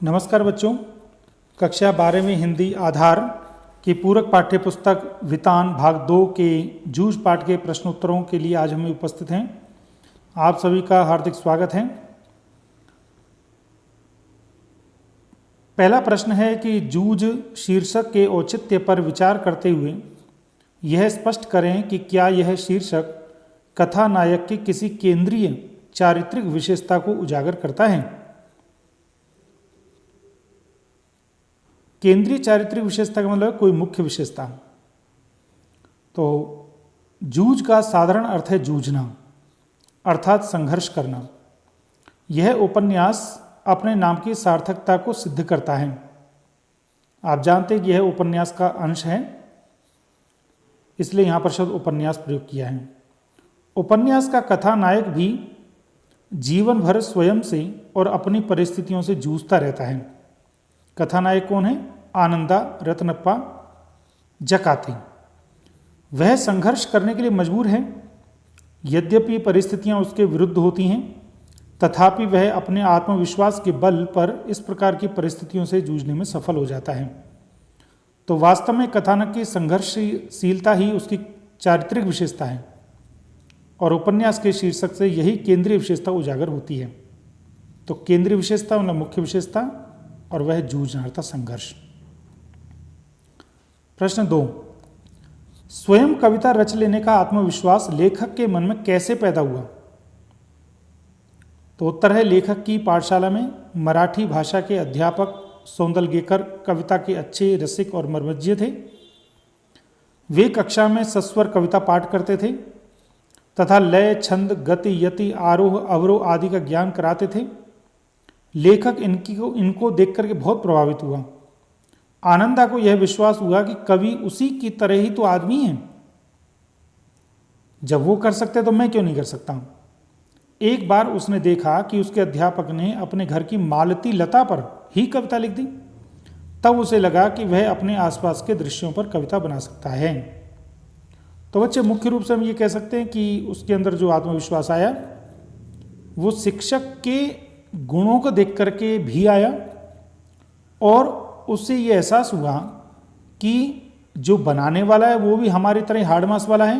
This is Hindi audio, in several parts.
नमस्कार बच्चों, कक्षा 12वीं हिंदी आधार की पूरक पाठ्य पुस्तक वितान भाग 2 के जूझ पाठ के प्रश्नोत्तरों के लिए आज हम उपस्थित हैं। आप सभी का हार्दिक स्वागत है। पहला प्रश्न है कि जूझ शीर्षक के औचित्य पर विचार करते हुए यह स्पष्ट करें कि क्या यह शीर्षक कथानायक की किसी केंद्रीय चारित्रिक विशेषता को उजागर करता है। केंद्रीय चारित्रिक विशेषता का मतलब कोई मुख्य विशेषता। तो जूझ का साधारण अर्थ है जूझना, अर्थात संघर्ष करना। यह उपन्यास अपने नाम की सार्थकता को सिद्ध करता है। आप जानते हैं कि यह उपन्यास का अंश है, इसलिए यहां पर शब्द उपन्यास प्रयोग किया है। उपन्यास का कथानायक भी जीवन भर स्वयं से और अपनी परिस्थितियों से जूझता रहता है। कथानायक कौन है? आनंदा रत्नप्पा जकाते। वह संघर्ष करने के लिए मजबूर है। यद्यपि परिस्थितियां उसके विरुद्ध होती हैं, तथापि वह अपने आत्मविश्वास के बल पर इस प्रकार की परिस्थितियों से जूझने में सफल हो जाता है। तो वास्तव में कथानक की संघर्षशीलता ही उसकी चारित्रिक विशेषता है और उपन्यास के शीर्षक से यही केंद्रीय विशेषता उजागर होती है। तो केंद्रीय विशेषता मतलब मुख्य विशेषता, और वह जूझना अर्थात संघर्ष। प्रश्न 2, स्वयं कविता रच लेने का आत्मविश्वास लेखक के मन में कैसे पैदा हुआ? तो उत्तर है, लेखक की पाठशाला में मराठी भाषा के अध्यापक सौंदलगेकर कविता के अच्छे रसिक और मर्मज्ञ थे। वे कक्षा में सस्वर कविता पाठ करते थे तथा लय, छंद, गति, यति, आरोह, अवरोह आदि का ज्ञान कराते थे। लेखक इनको देख करके बहुत प्रभावित हुआ। आनंदा को यह विश्वास हुआ कि कवि उसी की तरह ही तो आदमी है। जब वो कर सकते तो मैं क्यों नहीं कर सकता हूं। एक बार उसने देखा कि उसके अध्यापक ने अपने घर की मालती लता पर ही कविता लिख दी। तब उसे लगा कि वह अपने आसपास के दृश्यों पर कविता बना सकता है। तो बच्चे, मुख्य रूप से हम ये कह सकते हैं कि उसके अंदर जो आत्मविश्वास आया वो शिक्षक के गुणों को देख करके भी आया, और उससे ये एहसास हुआ कि जो बनाने वाला है वो भी हमारी तरह हार्ड मास वाला है,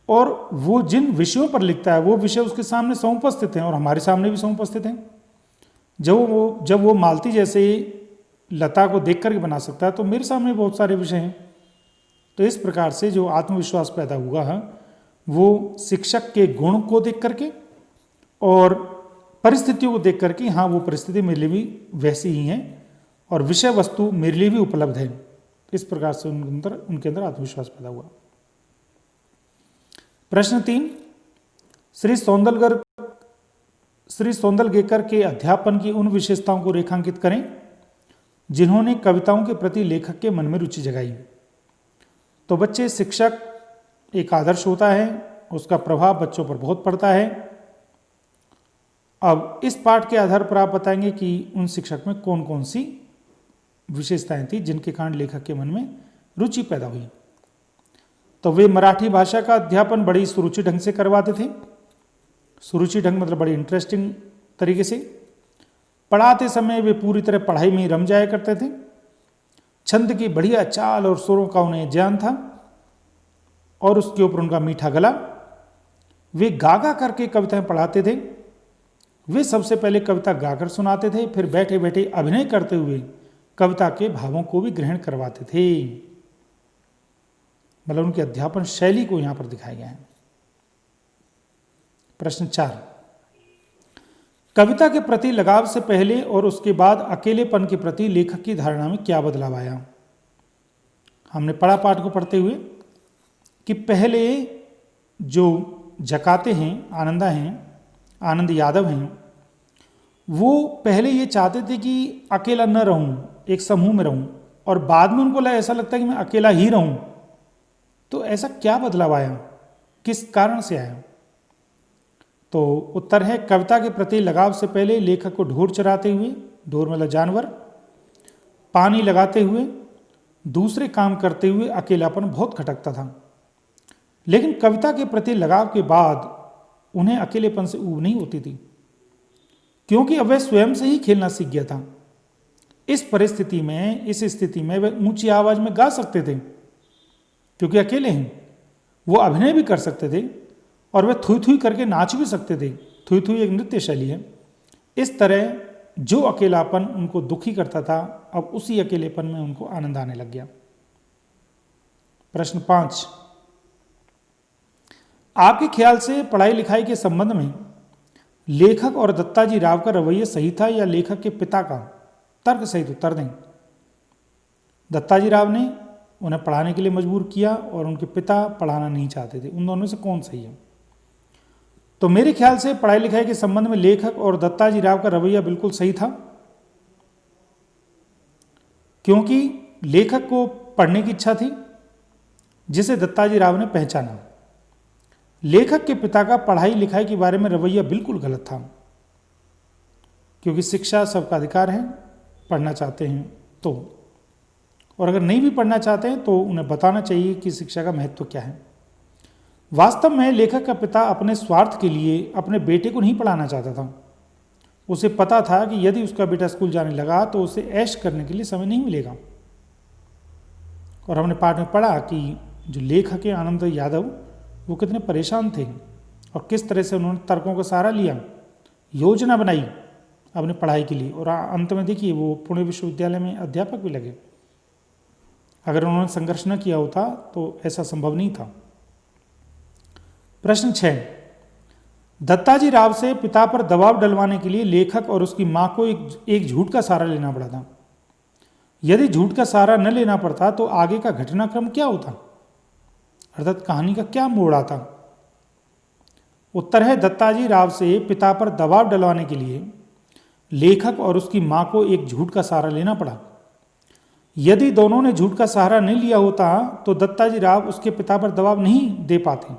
और वो जिन विषयों पर लिखता है वो विषय उसके सामने समुपस्थित हैं और हमारे सामने भी समुपस्थित हैं। जब वो मालती जैसे लता को देख करके बना सकता है तो मेरे सामने बहुत सारे विषय हैं। तो इस प्रकार से जो आत्मविश्वास पैदा हुआ है वो शिक्षक के गुण को देख करके और परिस्थितियों को देख करके, हाँ वो परिस्थिति मेरे लिए भी वैसी ही है और विषय वस्तु मेरे लिए भी उपलब्ध है। इस प्रकार से उनके अंदर आत्मविश्वास पैदा हुआ। प्रश्न 3, श्री सौंदलगेकर के अध्यापन की उन विशेषताओं को रेखांकित करें जिन्होंने कविताओं के प्रति लेखक के मन में रुचि जगाई। तो बच्चे, शिक्षक एक आदर्श होता है, उसका प्रभाव बच्चों पर बहुत पड़ता है। अब इस पाठ के आधार पर आप बताएंगे कि उन शिक्षक में कौन कौन सी विशेषताएं थी जिनके कारण लेखक के मन में रुचि पैदा हुई। तो वे मराठी भाषा का अध्यापन बड़ी सुरुचि ढंग से करवाते थे। सुरुचि ढंग मतलब बड़ी इंटरेस्टिंग तरीके से पढ़ाते समय वे पूरी तरह पढ़ाई में ही रम जाया करते थे। छंद की बढ़िया चाल और सुरों का उन्हें ज्ञान था और उसके ऊपर उनका मीठा गला। वे गा गा करके कविताएं पढ़ाते थे। वे सबसे पहले कविता गाकर सुनाते थे, फिर बैठे बैठे अभिनय करते हुए कविता के भावों को भी ग्रहण करवाते थे। मतलब उनकी अध्यापन शैली को यहां पर दिखाया गया है। प्रश्न 4, कविता के प्रति लगाव से पहले और उसके बाद अकेलेपन के प्रति लेखक की धारणा में क्या बदलाव आया? हमने पढ़ा पाठ को पढ़ते हुए कि पहले जो जकाते हैं, आनंदा हैं, आनंद यादव हैं, वो पहले ये चाहते थे कि अकेला न रहूं, एक समूह में रहूं, और बाद में उनको ऐसा लगता है कि मैं अकेला ही रहूं। तो ऐसा क्या बदलाव आया, किस कारण से आया? तो उत्तर है, कविता के प्रति लगाव से पहले लेखक को ढोर चराते हुए, ढोर मतलब जानवर, पानी लगाते हुए, दूसरे काम करते हुए अकेलापन बहुत खटकता था। लेकिन कविता के प्रति लगाव के बाद उन्हें अकेलेपन से ऊब नहीं होती थी, क्योंकि अब वह स्वयं से ही खेलना सीख गया था। इस स्थिति में वे ऊंची आवाज में गा सकते थे क्योंकि अकेले हैं। वो अभिनय भी कर सकते थे और वे थुई थुई करके नाच भी सकते थे। थुई थुई एक नृत्य शैली है। इस तरह जो अकेलापन उनको दुखी करता था, अब उसी अकेलेपन में उनको आनंद आने लग गया। प्रश्न 5, आपके ख्याल से पढ़ाई लिखाई के संबंध में लेखक और दत्ताजी राव का रवैया सही था या लेखक के पिता का? तर्क सहित उत्तर दें। दत्ताजी राव ने उन्हें पढ़ाने के लिए मजबूर किया और उनके पिता पढ़ाना नहीं चाहते थे। उन दोनों में से कौन सही है? तो मेरे ख्याल से पढ़ाई लिखाई के संबंध में लेखक और दत्ताजी राव का रवैया बिल्कुल सही था, क्योंकि लेखक को पढ़ने की इच्छा थी जिसे दत्ताजी राव ने पहचाना। लेखक के पिता का पढ़ाई लिखाई के बारे में रवैया बिल्कुल गलत था, क्योंकि शिक्षा सबका अधिकार है, पढ़ना चाहते हैं तो, और अगर नहीं भी पढ़ना चाहते हैं तो उन्हें बताना चाहिए कि शिक्षा का महत्व क्या है। वास्तव में लेखक का पिता अपने स्वार्थ के लिए अपने बेटे को नहीं पढ़ाना चाहता था। उसे पता था कि यदि उसका बेटा स्कूल जाने लगा तो उसे ऐश करने के लिए समय नहीं मिलेगा। और हमने पाठ में पढ़ा कि जो लेखक है आनंद यादव, वो कितने परेशान थे और किस तरह से उन्होंने तर्कों का सहारा लिया, योजना बनाई अपनी पढ़ाई के लिए, और अंत में देखिए वो पुणे विश्वविद्यालय में अध्यापक भी लगे। अगर उन्होंने संघर्ष न किया होता तो ऐसा संभव नहीं था। प्रश्न 6, दत्ताजी राव से पिता पर दबाव डलवाने के लिए लेखक और उसकी मां को एक झूठ का सहारा लेना पड़ा था। यदि झूठ का सहारा न लेना पड़ता तो आगे का घटनाक्रम क्या होता, अर्थात कहानी का क्या मोड़ आता? उत्तर है, दत्ताजी राव से पिता पर दबाव डलवाने के लिए लेखक और उसकी मां को एक झूठ का सहारा लेना पड़ा। यदि दोनों ने झूठ का सहारा नहीं लिया होता तो दत्ताजी राव उसके पिता पर दबाव नहीं दे पाते,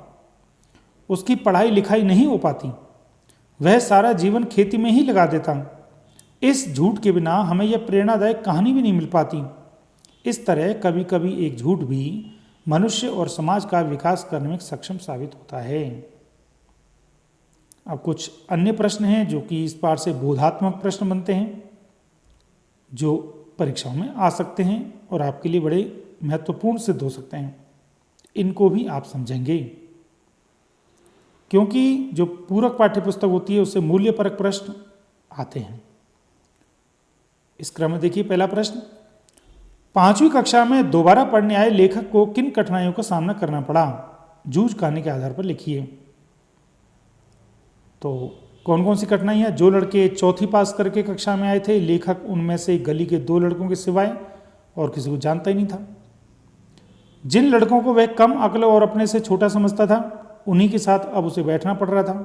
उसकी पढ़ाई लिखाई नहीं हो पाती, वह सारा जीवन खेती में ही लगा देता। इस झूठ के बिना हमें यह प्रेरणादायक कहानी भी नहीं मिल पाती। इस तरह कभी कभी एक झूठ भी मनुष्य और समाज का विकास करने में सक्षम साबित होता है। अब कुछ अन्य प्रश्न हैं जो कि इस पाठ से बोधात्मक प्रश्न बनते हैं, जो परीक्षाओं में आ सकते हैं और आपके लिए बड़े महत्वपूर्ण सिद्ध हो सकते हैं। इनको भी आप समझेंगे, क्योंकि जो पूरक पाठ्यपुस्तक होती है उससे मूल्यपरक प्रश्न आते हैं। इस क्रम में देखिए पहला प्रश्न, 5वीं कक्षा में दोबारा पढ़ने आए लेखक को किन कठिनाइयों का सामना करना पड़ा? जूझ कहानी के आधार पर लिखिए। तो कौन कौन सी कठिनाइयाँ? जो लड़के चौथी पास करके कक्षा में आए थे, लेखक उनमें से गली के 2 लड़कों के सिवाय और किसी को जानता ही नहीं था। जिन लड़कों को वह कम अक्ल और अपने से छोटा समझता था, उन्हीं के साथ अब उसे बैठना पड़ रहा था।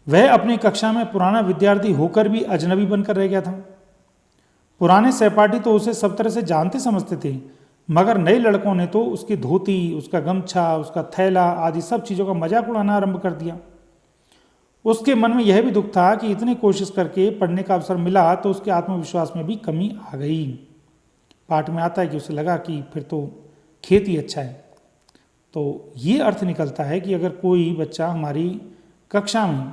वह अपनी कक्षा में पुराना विद्यार्थी होकर भी अजनबी बनकर रह गया था। पुराने सहपाठी तो उसे सब तरह से जानते समझते थे, मगर नए लड़कों ने तो उसकी धोती, उसका गमछा, उसका थैला आदि सब चीज़ों का मजाक उड़ाना आरंभ कर दिया। उसके मन में यह भी दुख था कि इतनी कोशिश करके पढ़ने का अवसर मिला तो उसके आत्मविश्वास में भी कमी आ गई। पाठ में आता है कि उसे लगा कि फिर तो खेती अच्छा है। तो ये अर्थ निकलता है कि अगर कोई बच्चा हमारी कक्षा में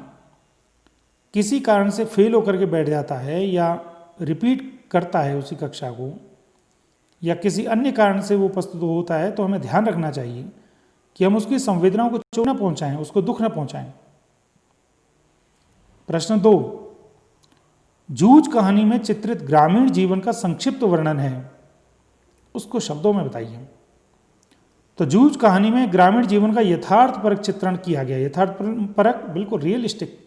किसी कारण से फेल होकर के बैठ जाता है या रिपीट करता है उसी कक्षा को, या किसी अन्य कारण से वो उपस्थित होता है, तो हमें ध्यान रखना चाहिए कि हम उसकी संवेदनाओं को चोट न पहुंचाएं, उसको दुख न पहुंचाएं। प्रश्न 2, जूझ कहानी में चित्रित ग्रामीण जीवन का संक्षिप्त वर्णन है, उसको शब्दों में बताइए। तो जूझ कहानी में ग्रामीण जीवन का यथार्थपरक चित्रण किया गया। यथार्थपरक बिल्कुल रियलिस्टिक।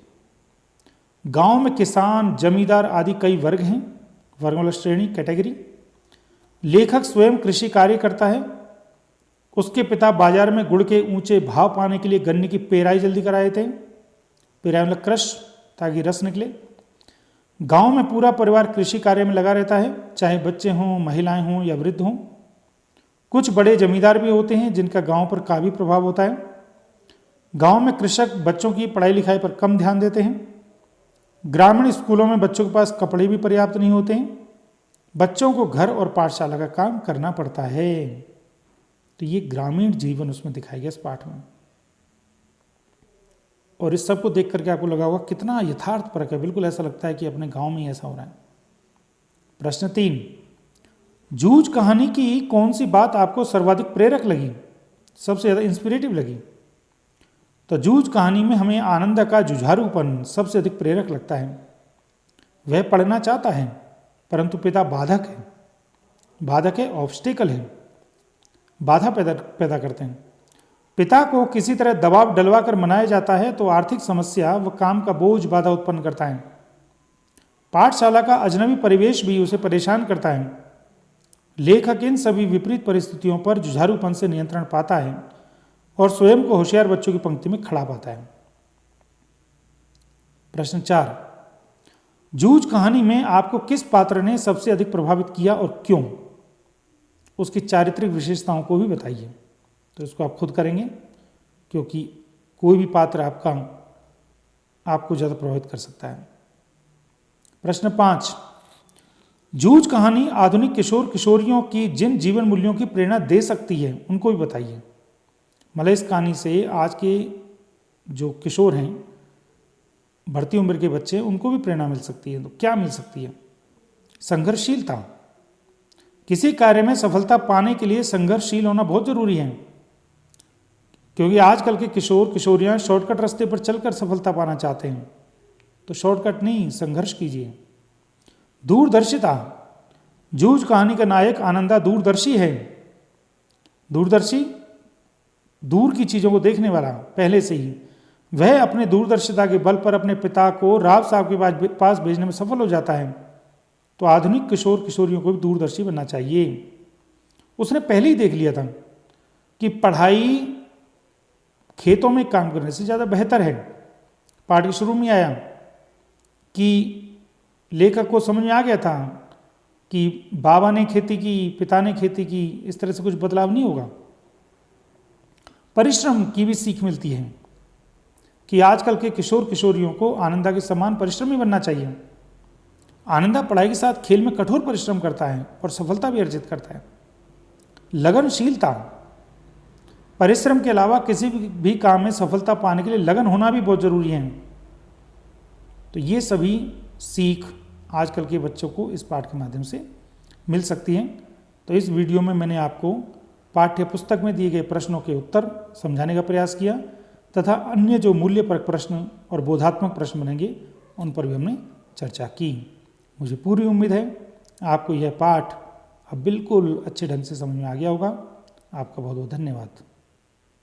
गांव में किसान, जमींदार आदि कई वर्ग हैं, वर्गों श्रेणी, कैटेगरी। लेखक स्वयं कृषि कार्य करता है। उसके पिता बाजार में गुड़ के ऊंचे भाव पाने के लिए गन्ने की पेराई जल्दी कराए थे। पेराई मतलब क्रश, ताकि रस निकले। गांव में पूरा परिवार कृषि कार्य में लगा रहता है, चाहे बच्चे हों, महिलाएं हों या वृद्ध हों। कुछ बड़े जमींदार भी होते हैं जिनका गांव पर काफी प्रभाव होता है। गांव में कृषक बच्चों की पढ़ाई लिखाई पर कम ध्यान देते हैं। ग्रामीण स्कूलों में बच्चों के पास कपड़े भी पर्याप्त नहीं होते हैं। बच्चों को घर और पाठशाला का काम करना पड़ता है। तो ये ग्रामीण जीवन उसमें दिखाया गया इस पाठ में। और इस सब को देख करके आपको लगा होगा कितना यथार्थपरक है, बिल्कुल ऐसा लगता है कि अपने गांव में ही ऐसा हो रहा है। प्रश्न 3, जूझ कहानी की कौन सी बात आपको सर्वाधिक प्रेरक लगी, सबसे ज़्यादा इंस्पिरेटिव लगी? तो जूझ कहानी में हमें आनंद का जुझारूपन सबसे अधिक प्रेरक लगता है। वह पढ़ना चाहता है परंतु पिता बाधक है, ऑब्स्टेकल है, बाधा पैदा करते हैं। पिता को किसी तरह दबाव डलवा कर मनाया जाता है तो आर्थिक समस्या व काम का बोझ बाधा उत्पन्न करता है। पाठशाला का अजनबी परिवेश भी उसे परेशान करता है। लेखक इन सभी विपरीत परिस्थितियों पर जुझारूपन से नियंत्रण पाता है और स्वयं को होशियार बच्चों की पंक्ति में खड़ा पाता है। प्रश्न 4, जूझ कहानी में आपको किस पात्र ने सबसे अधिक प्रभावित किया और क्यों? उसकी चारित्रिक विशेषताओं को भी बताइए। तो इसको आप खुद करेंगे क्योंकि कोई भी पात्र आपको ज़्यादा प्रभावित कर सकता है। प्रश्न 5, जूझ कहानी आधुनिक किशोर किशोरियों की जिन जीवन मूल्यों की प्रेरणा दे सकती है उनको भी बताइए। मतलब इस कहानी से आज के जो किशोर हैं, बढ़ती उम्र के बच्चे, उनको भी प्रेरणा मिल सकती है। तो क्या मिल सकती है? संघर्षशीलता। किसी कार्य में सफलता पाने के लिए संघर्षशील होना बहुत जरूरी है, क्योंकि आजकल के किशोर किशोरियां शॉर्टकट रास्ते पर चलकर सफलता पाना चाहते हैं। तो शॉर्टकट नहीं, संघर्ष कीजिए। दूरदर्शिता। जूझ कहानी का नायक आनंदा दूरदर्शी है। दूरदर्शी, दूर की चीज़ों को देखने वाला पहले से ही। वह अपने दूरदर्शिता के बल पर अपने पिता को राव साहब के पास भेजने में सफल हो जाता है। तो आधुनिक किशोर किशोरियों को भी दूरदर्शी बनना चाहिए। उसने पहले ही देख लिया था कि पढ़ाई खेतों में काम करने से ज़्यादा बेहतर है। पाठ के शुरू में आया कि लेखक को समझ में आ गया था कि बाबा ने खेती की, पिता ने खेती की, इस तरह से कुछ बदलाव नहीं होगा। परिश्रम की भी सीख मिलती है कि आजकल के किशोर किशोरियों को आनंदा के समान परिश्रमी बनना चाहिए। आनंदा पढ़ाई के साथ खेल में कठोर परिश्रम करता है और सफलता भी अर्जित करता है। लगनशीलता। परिश्रम के अलावा किसी भी काम में सफलता पाने के लिए लगन होना भी बहुत जरूरी है। तो ये सभी सीख आजकल के बच्चों को इस पाठ के माध्यम से मिल सकती है। तो इस वीडियो में मैंने आपको पाठ्य पुस्तक में दिए गए प्रश्नों के उत्तर समझाने का प्रयास किया तथा अन्य जो मूल्यपरक प्रश्न और बोधात्मक प्रश्न बनेंगे उन पर भी हमने चर्चा की। मुझे पूरी उम्मीद है आपको यह पाठ अब बिल्कुल अच्छे ढंग से समझ में आ गया होगा। आपका बहुत बहुत धन्यवाद।